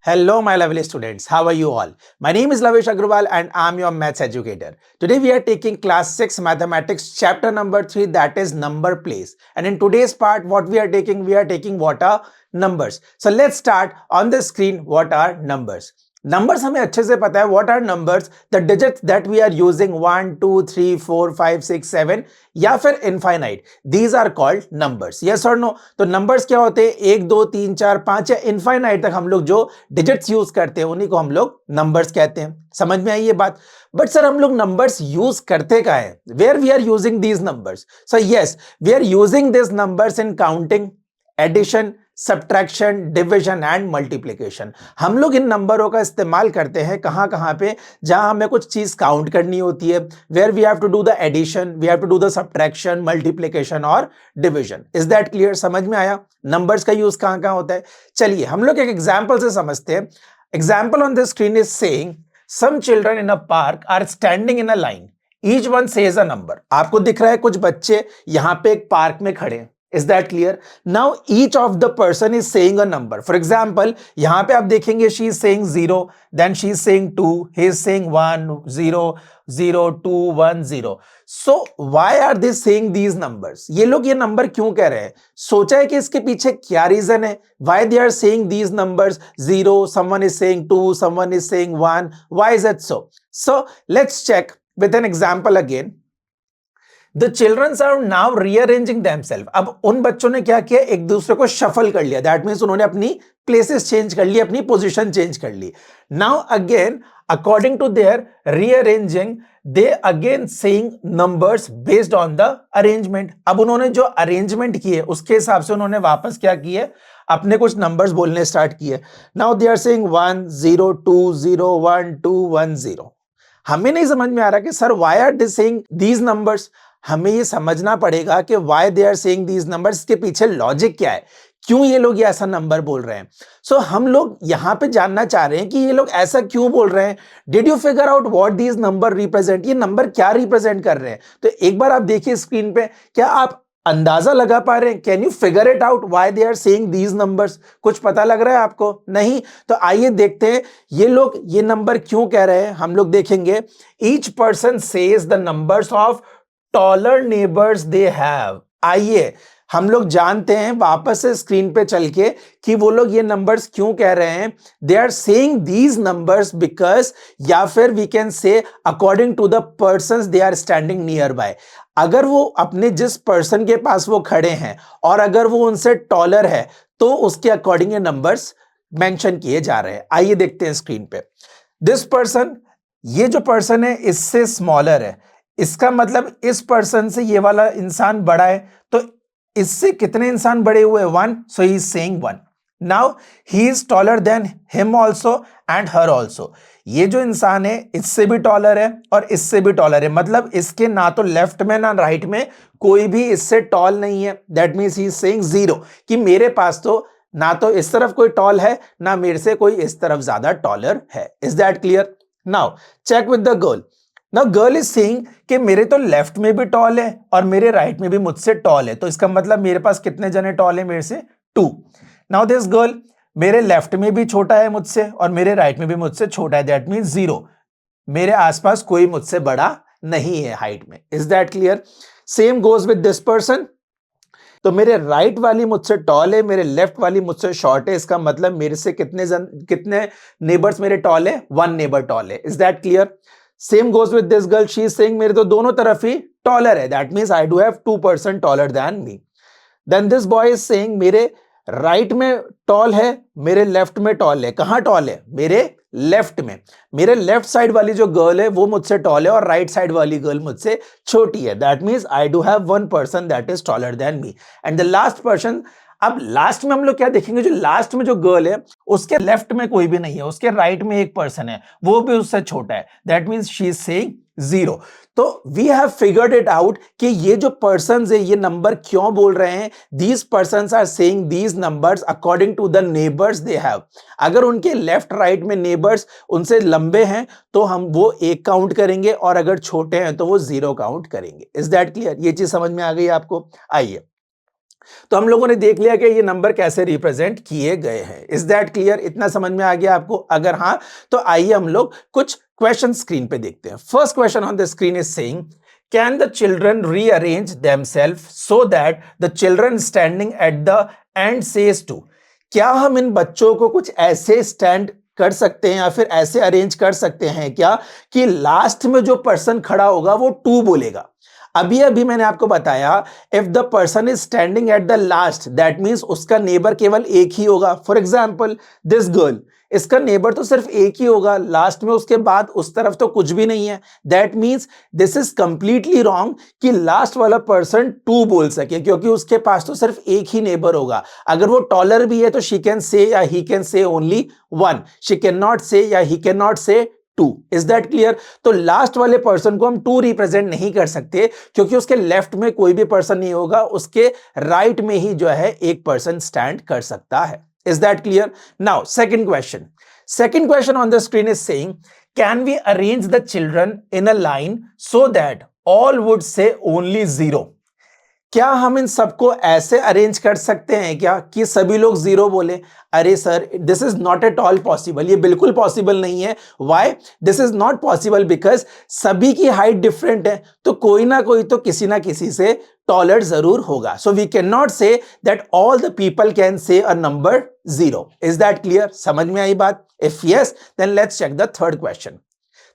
Hello, my lovely students. How are you all? My name is Lavesh Agrawal and I'm your maths educator. Today we are taking class 6 mathematics chapter number 3, that is number place. And in today's part, what we are taking what are numbers. So let's start on the screen. What are numbers? Numbers हमें अच्छे से पता है. What are numbers? The digits that we are using 1, 2, 3, 4, 5, 6, 7 या फिर infinite. These are called numbers. Yes or no? तो numbers क्या होते हैं? 1, 2, 3, 4, 5 या infinite तक हम लोग जो digits यूज करते हैं उन्हीं को हम लोग numbers कहते हैं. समझ में आई ये बात? बट सर हम लोग numbers यूज करते क्या है? Where we are using these numbers? So yes, we are using these numbers in counting, addition, subtraction, division and multiplication. हम लोग इन नंबरों का इस्तेमाल करते हैं कहां पे? जहां हमें कुछ चीज काउंट करनी होती है. Where we have to do the addition, we have to do the subtraction, multiplication और डिविजन. Is that clear? समझ में आया नंबर्स का यूज कहां कहां होता है? चलिए हम लोग एक एग्जाम्पल से समझते हैं. Example on the screen is saying some children in a park are standing in a line, each one says a number. आपको दिख रहा है कुछ बच्चे यहां पे एक पार्क में खड़े हैं. Is that clear? Now each of the person is saying a number. For example, यहाँ पे आप देखेंगे she is saying 0, then she is saying 2, he is saying 1, 0, 0, 2, 1, 0. So why are they saying these numbers? ये लोग ये number क्यों कह रहे हैं? सोचा है कि इसके पीछे क्या रीजन है? Why they are saying these numbers? 0, someone is saying 2, someone is saying 1. Why is it so? So let's check with an example again. The children are now rearranging themselves. अब उन बच्चों ने क्या किया? एक दूसरे को शफल कर लिया. That means उन्होंने अपनी प्लेसेस चेंज कर ली, अपनी पोजीशन चेंज कर ली. Now again, according to their rearranging, they again saying numbers based on the arrangement. अब उन्होंने जो अरेंजमेंट किए उसके हिसाब से उन्होंने वापस क्या किए? अपने कुछ नंबर्स बोलने स्टार्ट किए. Now they are saying 1, 0, 2, 0, 1, 2, 1, 0. हमें नहीं समझ में आ रहा कि sir why are they saying these numbers? हमें ये समझना पड़ेगा कि why they are saying these numbers, के पीछे लॉजिक क्या है, क्यों ये लोग ये ऐसा नंबर बोल रहे हैं. सो हम लोग यहां पे जानना चाह रहे हैं कि ये लोग ऐसा क्यों बोल रहे हैं. Did you figure out what these number represent? ये नंबर क्या रिप्रेजेंट कर रहे हैं? तो एक बार आप देखिए स्क्रीन पे, क्या आप अंदाजा लगा पा रहे हैं? Can you figure it out why they are saying these numbers? कुछ पता लग रहा है आपको? नहीं? तो आइए देखते हैं ये लोग ये नंबर क्यों कह रहे हैं. हम लोग देखेंगे each person says the numbers of taller neighbours they have. आइए हम लोग जानते हैं वापस से स्क्रीन पे चल के कि वो लोग ये नंबर्स क्यों कह रहे हैं. They are saying these numbers because, या फिर we can say according to the persons they are standing nearby. अगर वो अपने जिस पर्सन के पास वो खड़े हैं और अगर वो उनसे टॉलर है तो उसके अकॉर्डिंग ये नंबर्स मेंशन किए जा रहे हैं. आइए देखते हैं स्क्रीन पे. दिस पर्सन, ये जो पर्सन है इससे स्मॉलर है, इसका मतलब इस पर्सन से ये वाला इंसान बड़ा है. तो इससे कितने इंसान बड़े हुए? 1. So he is saying 1. Now he is taller than him also and her also. ये जो इंसान है इससे भी टॉलर है और इससे भी टॉलर है, मतलब इसके ना तो लेफ्ट में ना राइट में कोई भी इससे टॉल नहीं है. That means he is saying 0, कि मेरे पास तो ना तो इस तरफ कोई टॉल है ना मेरे से कोई इस तरफ ज्यादा टॉलर है. Is that clear? Now check with the girl. Now girl is saying कि मेरे तो लेफ्ट में भी टॉल है और मेरे राइट में भी मुझसे टॉल है. तो इसका मतलब मेरे पास कितने जने टॉल है? मेरे से 2. नाउ दिस गर्ल, मेरे लेफ्ट में भी छोटा है मुझसे और मेरे राइट में भी मुझसे छोटा है. That means 0. मेरे आसपास कोई मुझसे बड़ा नहीं है हाइट में. Is that clear? Same goes with this person. तो मेरे राइट वाली मुझसे टॉल है, मेरे लेफ्ट वाली मुझसे शॉर्ट है. इसका मतलब मेरे से कितने नेबर्स मेरे टॉल है? 1 नेबर टॉल है. Is that clear? Same goes with this girl. She is saying मेरे तो दोनों तरफ ही टॉलर है. That means I do have 2% taller than me. Then this boy is saying मेरे राइट में टॉल है, मेरे लेफ्ट में टॉल है. कहां टॉल है? मेरे लेफ्ट में. मेरे लेफ्ट साइड वाली जो गर्ल है वो मुझसे टॉल है और राइट साइड वाली गर्ल मुझसे छोटी है. That means I do have 1 person that is taller than me. And the last person, अब लास्ट में हम लोग क्या देखेंगे? जो लास्ट में जो गर्ल है उसके लेफ्ट में कोई भी नहीं है, उसके राइट में एक पर्सन है, वो भी उससे छोटा है. That means she is saying 0. तो we have figured it out कि ये जो पर्सन्स है ये नंबर क्यों बोल रहे हैं. These persons are saying these numbers according to the neighbours they have. अगर उनके लेफ्ट राइट में नेबर्स उनसे लंबे हैं तो हम वो 1 काउंट करेंगे और अगर छोटे हैं तो वो 0 काउंट करेंगे. Is that clear? ये चीज समझ में आ गई आपको? आइए तो हम लोगों ने देख लिया कि ये नंबर कैसे रिप्रेजेंट किए गए हैं। Is that clear? इतना समझ में आ गया आपको? अगर हाँ तो आइए हम लोग कुछ क्वेश्चन स्क्रीन पे देखते हैं। First question on the screen is saying, can the children rearrange themselves so that the children standing at the end says two? क्या हम इन बच्चों को कुछ ऐसे स्टैंड कर सकते हैं या फिर ऐसे अरेंज कर सकते हैं क्या कि लास्ट में जो पर्सन खड़ा होगा वो टू बोलेगा? अभी अभी मैंने आपको बताया, if the person is standing at the last that means उसका नेबर केवल एक ही होगा। फॉर एग्जाम्पल दिस गर्ल, इसका नेबर तो सिर्फ एक ही होगा, लास्ट में उसके बाद उस तरफ तो कुछ भी नहीं है। That means this is completely wrong कि लास्ट वाला पर्सन टू बोल सके, क्योंकि उसके पास तो सिर्फ एक ही नेबर होगा। अगर वो टॉलर भी है तो शी कैन से या he can say only one, she can not से या ही कैन नॉट से टू। Is that clear? तो लास्ट वाले पर्सन को हम टू रिप्रेजेंट नहीं कर सकते क्योंकि उसके लेफ्ट में कोई भी पर्सन नहीं होगा, उसके राइट में ही जो है एक पर्सन स्टैंड कर सकता है। Is that clear? Now second question. Second question on the screen is saying, can we arrange the children in a line so that all would say only zero? क्या हम इन सबको ऐसे अरेंज कर सकते हैं क्या कि सभी लोग जीरो बोले? अरे sir, this is not at all possible, ये बिल्कुल पॉसिबल नहीं है। Why this is not possible? Because सभी की हाइट डिफरेंट है, तो कोई ना कोई तो किसी ना किसी से टॉलर जरूर होगा। So we can not say that all the people can say a number zero. Is that clear? समझ में आई बात? If yes, then let's check the third question.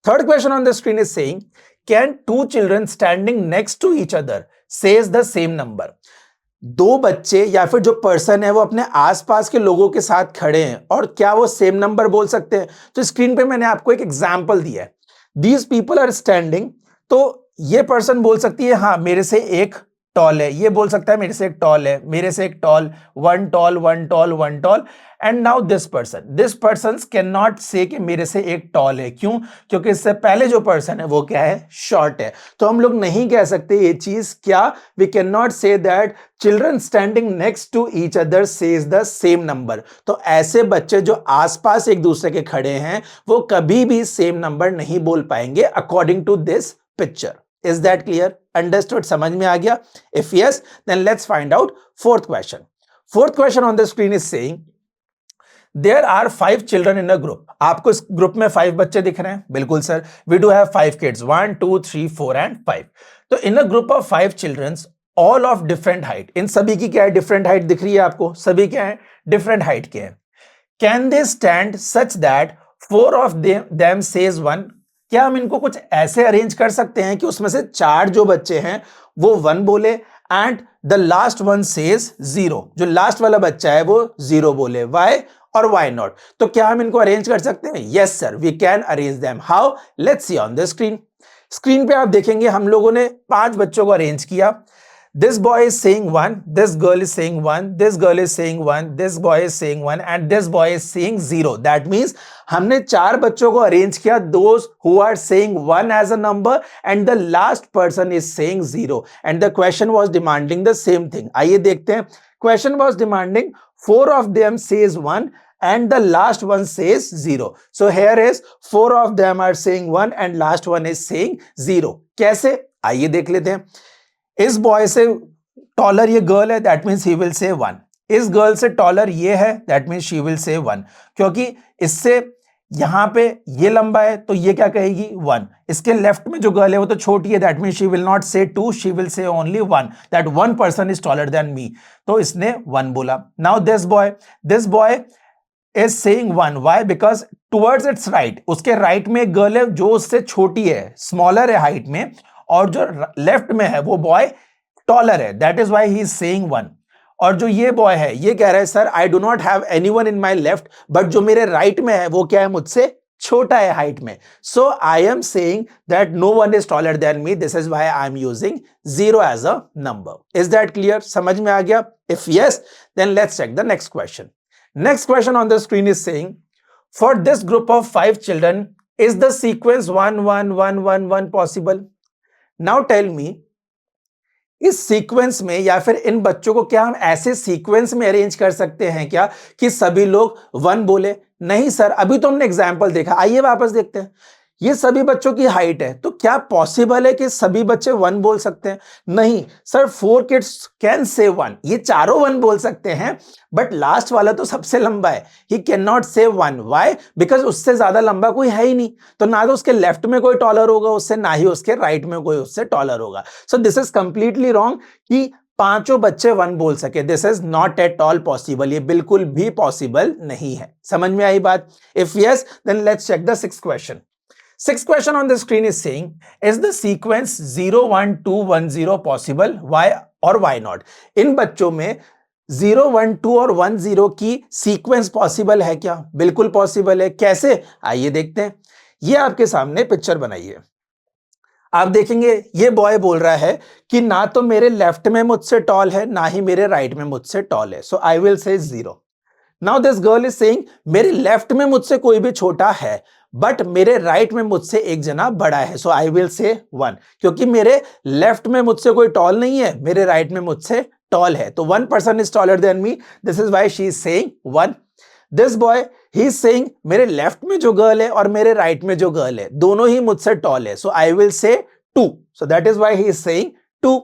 Third question on the screen is saying, can two children standing next to each other says the same number? दो बच्चे या फिर जो person है वो अपने आसपास के लोगों के साथ खड़े हैं और क्या वो सेम नंबर बोल सकते हैं? तो स्क्रीन पे मैंने आपको एक एग्जांपल दिया है, दीज पीपल आर स्टैंडिंग। तो ये पर्सन बोल सकती है हाँ मेरे से एक टॉल है, ये बोल सकता है मेरे से एक टॉल है, मेरे से एक tall, one tall one tall one tall. And now this person can not say कि मेरे से एक टॉल है। क्यों? क्योंकि इससे पहले जो पर्सन है वो क्या है? शॉर्ट है। तो हम लोग नहीं कह सकते ये चीज। क्या? We can not say that children standing next to each other says the same number. तो ऐसे बच्चे जो आसपास एक दूसरे के खड़े हैं वो कभी भी सेम नंबर नहीं बोल पाएंगे according to this picture. Is that clear? Understood? समझ में आ गया? If yes, then let's find out fourth question. Fourth question on the screen is saying, there are 5 children in a group. आपको इस group में 5 बच्चे दिख रहे हैं? बिल्कुल sir, we do have 5 kids, 1 2 3 4 and 5. तो in a group of 5 children, all of different height. इन सभी की क्या है? डिफरेंट हाइट दिख रही है आपको? सभी क्या है? डिफरेंट हाइट के हैं. Can they stand such that 4 of them says 1? क्या हम इनको कुछ ऐसे अरेंज कर सकते हैं कि उसमें से 4 जो बच्चे हैं वो 1 बोले and the last one says 0? जो लास्ट वाला बच्चा है वो 0 बोले। व्हाई और व्हाई नॉट? तो क्या हम इनको अरेंज कर सकते हैं? Yes sir, we can arrange them. How? Let's see on the screen. Screen पे आप देखेंगे हम लोगों ने 5 बच्चों को अरेंज किया। This boy is saying 1, this girl is saying 1, this girl is saying 1, this boy is saying 1 and this boy is saying 0. That means हमने 4 बच्चों को अरेंज किया, those who are saying 1 as a number and the last person is saying 0 and the question was demanding the same thing. आइए देखते हैं. Question was demanding 4 of them says 1 and the last one says 0. So here is 4 of them are saying 1 and last one is saying 0. कैसे? आइए देख लेते हैं. इस boy से टॉलर ये गर्ल है, that means he will say 1. इस गर्ल से टॉलर ये है, that means she will say 1. क्योंकि इससे यहां पे ये लंबा है तो ये क्या कहेगी? 1. इसके लेफ्ट में जो गर्ल है वो तो छोटी है, that means she will not से 2, she will say only 1. That one person is taller than मी. तो इसने 1 बोला. Now this boy is saying 1. Why? Because towards it's right, उसके राइट में एक गर्ल है जो उससे छोटी है, स्मॉलर है हाइट में, और जो लेफ्ट में है वो बॉय टॉलर है, that is why he is saying 1. और जो ये बॉय है ये कह रहा है sir I do not have anyone in my left, but जो मेरे राइट में है वो क्या है? मुझसे छोटा है हाइट में. So I am saying that no one is taller than me, this is why I am using 0 as a number. Is that clear? समझ में आ गया? If yes, then let's check the next question. Next question on the screen is saying, for this group of 5 children is the sequence 1 1 1 1 1 possible? Now tell me, इस sequence में या फिर इन बच्चों को क्या हम ऐसे सीक्वेंस में अरेंज कर सकते हैं क्या कि सभी लोग 1 बोले? नहीं सर, अभी तो हमने एग्जाम्पल देखा. आइए वापस देखते हैं. ये सभी बच्चों की हाइट है, तो क्या पॉसिबल है कि सभी बच्चे 1 बोल सकते हैं? नहीं सर, 4 किड्स कैन से 1, ये चारों 1 बोल सकते हैं, बट लास्ट वाला तो सबसे लंबा है, ही कैन नॉट से 1। व्हाई? बिकॉज उससे ज्यादा लंबा कोई है ही नहीं, तो ना तो उसके लेफ्ट में कोई टॉलर होगा उससे, ना ही उसके राइट में कोई उससे टॉलर होगा। सो दिस इज कंप्लीटली रॉन्ग कि पांचों बच्चे 1 बोल सके। This is not at all possible, ये बिल्कुल भी पॉसिबल नहीं है। समझ में आई बात? If yes, then let's check the sixth question. Sixth question on the screen is saying, is the sequence 0, 1, 2, 1, 0 possible? Why or why not? इन बच्चों में 0, 1, 2 और 1, 0 की सीक्वेंस पॉसिबल है क्या? बिल्कुल पॉसिबल है। कैसे? आइए देखते हैं। ये आपके सामने पिक्चर बनाइए। आप देखेंगे ये बॉय बोल रहा है कि ना तो मेरे लेफ्ट में मुझसे टॉल है, ना ही मेरे राइट में मुझसे टॉल है, सो आई will say 0। Now this girl is saying, मेरे लेफ्ट में मुझसे कोई भी छोटा है, बट मेरे राइट में मुझसे एक जना बड़ा है, सो आई विल से 1। क्योंकि मेरे लेफ्ट में मुझसे कोई टॉल नहीं है, मेरे राइट में मुझसे टॉल है, तो 1 person is taller than me, this is why she is saying 1। This boy he is saying, मेरे लेफ्ट में जो गर्ल है और मेरे राइट में जो गर्ल है दोनों ही मुझसे टॉल है, सो आई विल से 2, so that is why he is saying 2।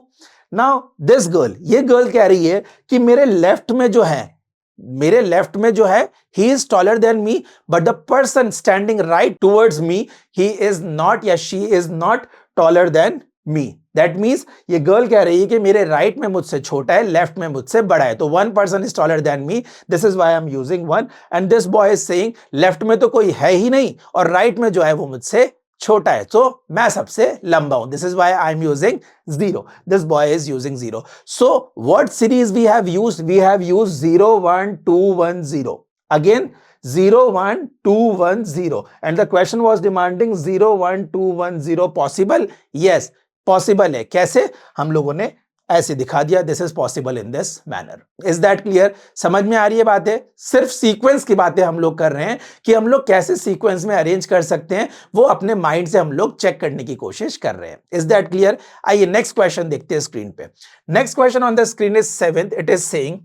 Now this girl, ये गर्ल कह रही है कि मेरे लेफ्ट में जो है, मेरे लेफ्ट में जो है, he is taller than me, but the person standing right towards me, he is not या she is not taller than me. That means ये गर्ल कह रही है कि मेरे राइट में मुझसे छोटा है, लेफ्ट में मुझसे बड़ा है, तो 1 person is taller than me. This is why I am using 1. And this boy is saying left में तो कोई है ही नहीं और राइट में जो है वो मुझसे छोटा है, तो मैं सबसे लंबा हूं। This is why I am using 0। This boy is using 0। So what series we have used? We have used 0, 1, 2, 1, 0। Again 0, 1, 2, 1, 0 and the question was demanding 0, 1, 2, 1, 0 possible? Yes possible है। कैसे? हम लोगों ने ऐसे दिखा दिया, this is possible in this manner. Is that clear? समझ में आ रही है बातें? सिर्फ सीक्वेंस की बातें हम लोग कर रहे हैं कि हम लोग कैसे सीक्वेंस में अरेंज कर सकते हैं, वो अपने माइंड से हम लोग चेक करने की कोशिश कर रहे हैं। Is that clear? आइए नेक्स्ट क्वेश्चन देखते हैं स्क्रीन पे। Next question on the screen is 7th। It is saying,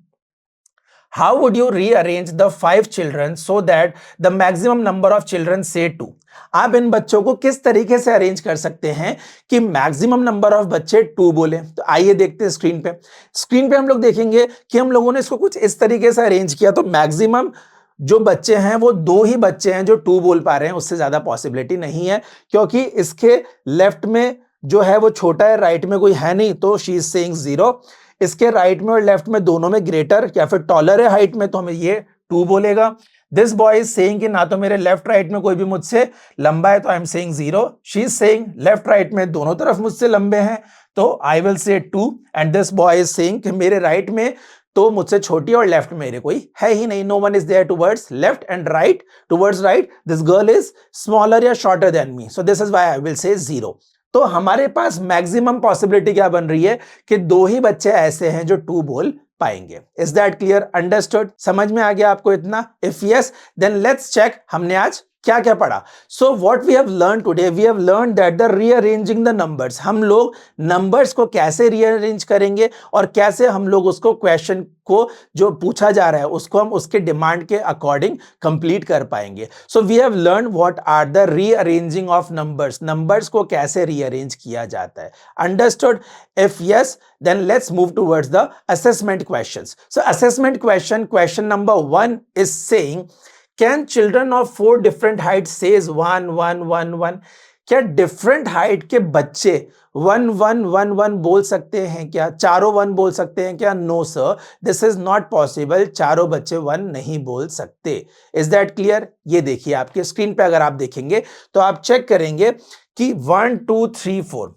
how would you rearrange the 5 children so that the maximum number of children say 2? आप इन बच्चों को किस तरीके से अरेंज कर सकते हैं कि मैक्सिमम नंबर ऑफ बच्चे 2 बोले? तो आइए देखते हैं स्क्रीन पे। स्क्रीन पे हम लोग देखेंगे कि हम लोगों ने इसको कुछ इस तरीके से अरेंज किया, तो मैक्सिमम जो बच्चे हैं वो 2 ही बच्चे हैं जो 2 बोल पा रहे हैं, उससे ज्यादा पॉसिबिलिटी नहीं है, क्योंकि इसके लेफ्ट में जो है वो छोटा है, राइट में कोई है नहीं, तो शी इज सेइंग 0। इसके राइट में और लेफ्ट में दोनों में ग्रेटर या फिर टॉलर है हाइट में, तो हमें ये 2 बोलेगा। दिस बॉय इज सेइंग कि ना तो मेरे लेफ्ट राइट में कोई भी मुझसे लंबा है, तो आई am saying 0। She is saying left right में दोनों तरफ मुझसे लंबे हैं, तो आई विल से 2। And this boy is saying कि मेरे राइट में तो मुझसे छोटी और लेफ्ट में मेरे कोई है ही नहीं, no one is there towards left and right. Towards right this girl is smaller या shorter than me, so this is why I will say 0। तो हमारे पास मैक्सिमम पॉसिबिलिटी क्या बन रही है कि 2 ही बच्चे ऐसे हैं जो 2 बोल पाएंगे। Is that clear? अंडरस्टूड? समझ में आ गया आपको इतना? If yes, then let's check हमने आज क्या क्या पढ़ा। So what we have learn today, we have learn that the rearranging the numbers, हम लोग नंबर्स को कैसे रीअरेंज करेंगे और कैसे हम लोग उसको क्वेश्चन को जो पूछा जा रहा है उसको हम उसके डिमांड के अकॉर्डिंग कंप्लीट कर पाएंगे। So we have learn what are the rearranging of numbers, numbers को कैसे रीअरेंज किया जाता है। Understood? If yes, then let's move towards the assessment questions. So assessment question number 1 is saying, can children of 4 different heights says 1, 1, 1, 1? क्या different height के बच्चे 1, 1, 1, 1 बोल सकते हैं क्या? चारों 1 बोल सकते हैं क्या? No sir, this is not possible, चारों बच्चे 1 नहीं बोल सकते। Is that clear? ये देखिए आपके स्क्रीन पे अगर आप देखेंगे तो आप चेक करेंगे कि 1, 2, 3, 4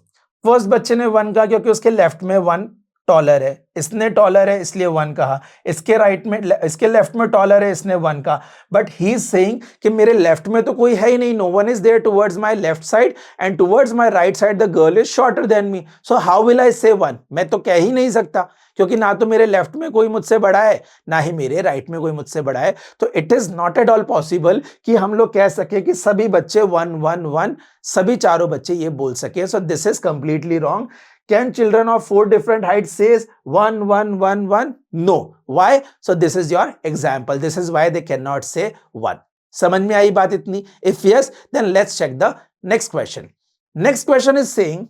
फर्स्ट बच्चे ने 1 कहा क्योंकि उसके लेफ्ट में 1 टॉलर है, इसने टॉलर है इसलिए 1 कहा। इसके राइट में, इसके लेफ्ट में टॉलर है, इसने 1 कहा। बट ही इज सेइंग कि मेरे लेफ्ट में तो कोई है ही नहीं, no one is there towards my left side and towards my right side the girl is shorter than me, so how will I say 1? मैं तो कह ही नहीं सकता, क्योंकि ना तो मेरे लेफ्ट में कोई मुझसे बड़ा है, ना ही मेरे राइट में कोई मुझसे बड़ा है। तो it is not at all possible कि हम लोग कह सके कि सभी बच्चे 1, 1, 1, सभी चारों बच्चे ये बोल सके। सो this is completely wrong. Can children of 4 different heights says 1, 1, 1, 1? No. Why? So this is your example. This is why they cannot say 1. समझ में आई बात इतनी? If yes, then let's check the Next question is saying,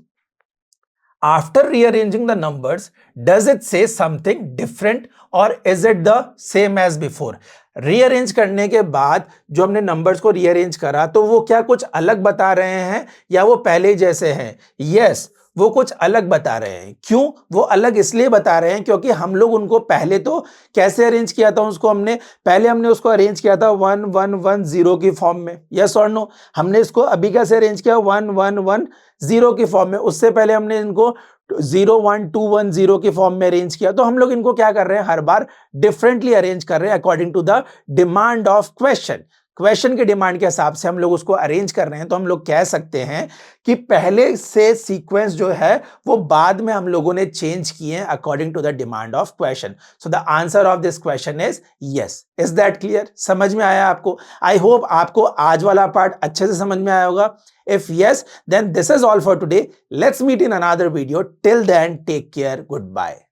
after rearranging the numbers, does it say something different or is it the same as before? Rearrange करने के बाद जो हमने नंबर्स को रीअरेंज करा तो वो क्या कुछ अलग बता रहे हैं या वो पहले जैसे हैं? यस, वो कुछ अलग बता रहे हैं। क्यों? वो अलग इसलिए बता रहे हैं क्योंकि हम लोग उनको पहले तो कैसे अरेंज किया था, उसको पहले हमने उसको अरेंज किया था 1 1 1 0 की फॉर्म में। यस और नो? हमने इसको अभी कैसे अरेंज किया? 1 1 1 0 की फॉर्म में। उससे पहले हमने इनको 0 1 2 1 0 की फॉर्म में अरेंज किया। तो हम लोग इनको क्या कर रहे हैं? हर बार डिफरेंटली अरेंज कर रहे हैं according to the demand of question की डिमांड के हिसाब से हम लोग उसको अरेंज कर रहे हैं। तो हम लोग कह सकते हैं कि पहले से सीक्वेंस जो है वो बाद में हम लोगों ने चेंज किए हैं according to the demand of question. So the answer of this question is yes. Is that clear? समझ में आया आपको? आई होप आपको आज वाला पार्ट अच्छे से समझ में आया होगा। If yes, then this is all for today. Let's meet in another video. Till then, take care. Goodbye.